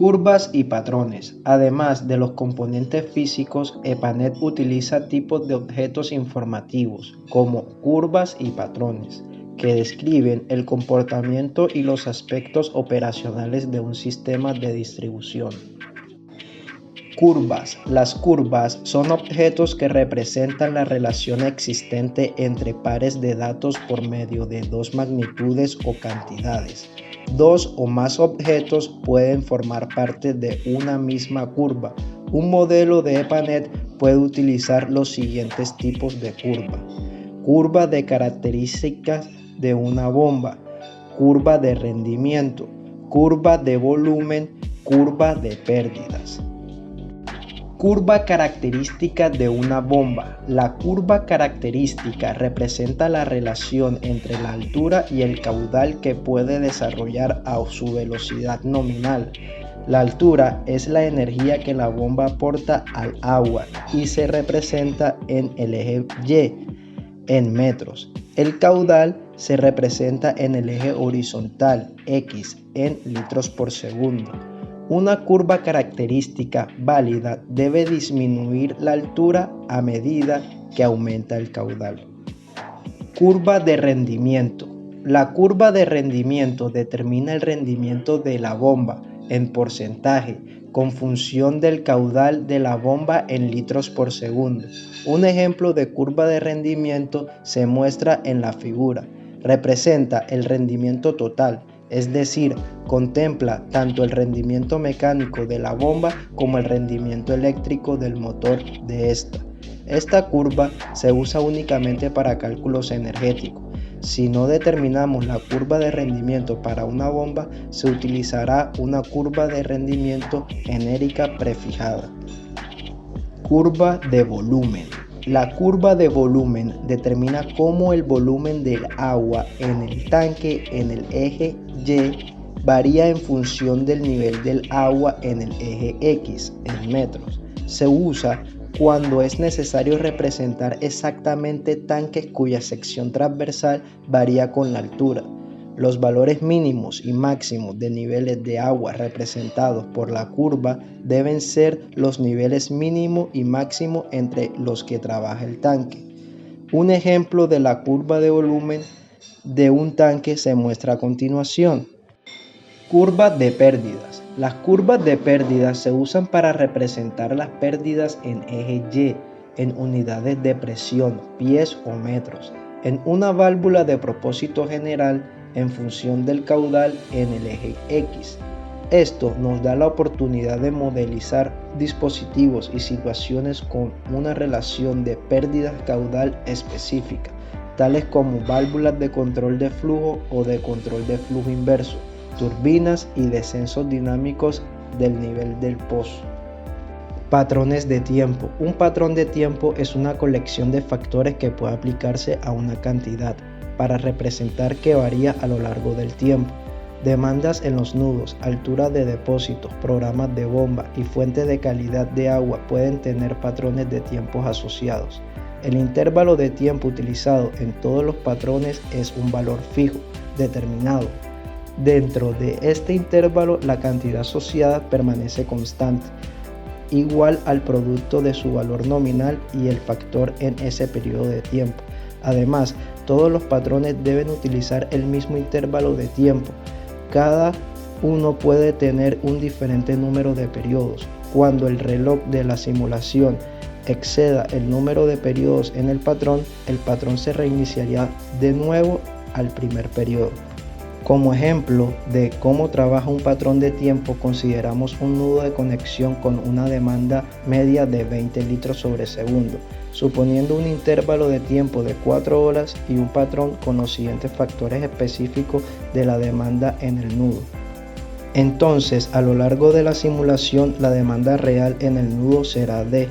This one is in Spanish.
Curvas y patrones. Además de los componentes físicos, EPANET utiliza tipos de objetos informativos, como curvas y patrones, que describen el comportamiento y los aspectos operacionales de un sistema de distribución. Curvas. Las curvas son objetos que representan la relación existente entre pares de datos por medio de dos magnitudes o cantidades. Dos o más objetos pueden formar parte de una misma curva. Un modelo de EPANET puede utilizar los siguientes tipos de curva: curva de características de una bomba, curva de rendimiento, curva de volumen, curva de pérdidas. Curva característica de una bomba. La curva característica representa la relación entre la altura y el caudal que puede desarrollar a su velocidad nominal. La altura es la energía que la bomba aporta al agua y se representa en el eje Y, en metros. El caudal se representa en el eje horizontal, X, en litros por segundo. Una curva característica válida debe disminuir la altura a medida que aumenta el caudal. Curva de rendimiento. La curva de rendimiento determina el rendimiento de la bomba en porcentaje con función del caudal de la bomba en litros por segundo. Un ejemplo de curva de rendimiento se muestra en la figura. Representa el rendimiento total, es decir, contempla tanto el rendimiento mecánico de la bomba como el rendimiento eléctrico del motor de esta. Esta curva se usa únicamente para cálculos energéticos. Si no determinamos la curva de rendimiento para una bomba, se utilizará una curva de rendimiento genérica prefijada. Curva de volumen. La curva de volumen determina cómo el volumen del agua en el tanque en el eje Y varía en función del nivel del agua en el eje X, en metros. Se usa cuando es necesario representar exactamente tanques cuya sección transversal varía con la altura. Los valores mínimos y máximos de niveles de agua representados por la curva deben ser los niveles mínimo y máximo entre los que trabaja el tanque. Un ejemplo de la curva de volumen de un tanque se muestra a continuación. Curva de pérdidas. Las curvas de pérdidas se usan para representar las pérdidas en eje Y, en unidades de presión, pies o metros, en una válvula de propósito general en función del caudal en el eje X. Esto nos da la oportunidad de modelizar dispositivos y situaciones con una relación de pérdida caudal específica, tales como válvulas de control de flujo o de control de flujo inverso, turbinas y descensos dinámicos del nivel del pozo. Patrones de tiempo. Un patrón de tiempo es una colección de factores que puede aplicarse a una cantidad para representar que varía a lo largo del tiempo. Demandas en los nudos, altura de depósitos, programas de bomba y fuentes de calidad de agua pueden tener patrones de tiempos asociados. El intervalo de tiempo utilizado en todos los patrones es un valor fijo, determinado. Dentro de este intervalo, la cantidad asociada permanece constante, igual al producto de su valor nominal y el factor en ese periodo de tiempo. Además, todos los patrones deben utilizar el mismo intervalo de tiempo. Cada uno puede tener un diferente número de periodos. Cuando el reloj de la simulación exceda el número de periodos en el patrón se reiniciaría de nuevo al primer periodo. Como ejemplo de cómo trabaja un patrón de tiempo, consideramos un nudo de conexión con una demanda media de 20 litros sobre segundo, suponiendo un intervalo de tiempo de 4 horas y un patrón con los siguientes factores específicos de la demanda en el nudo. Entonces, a lo largo de la simulación, la demanda real en el nudo será D,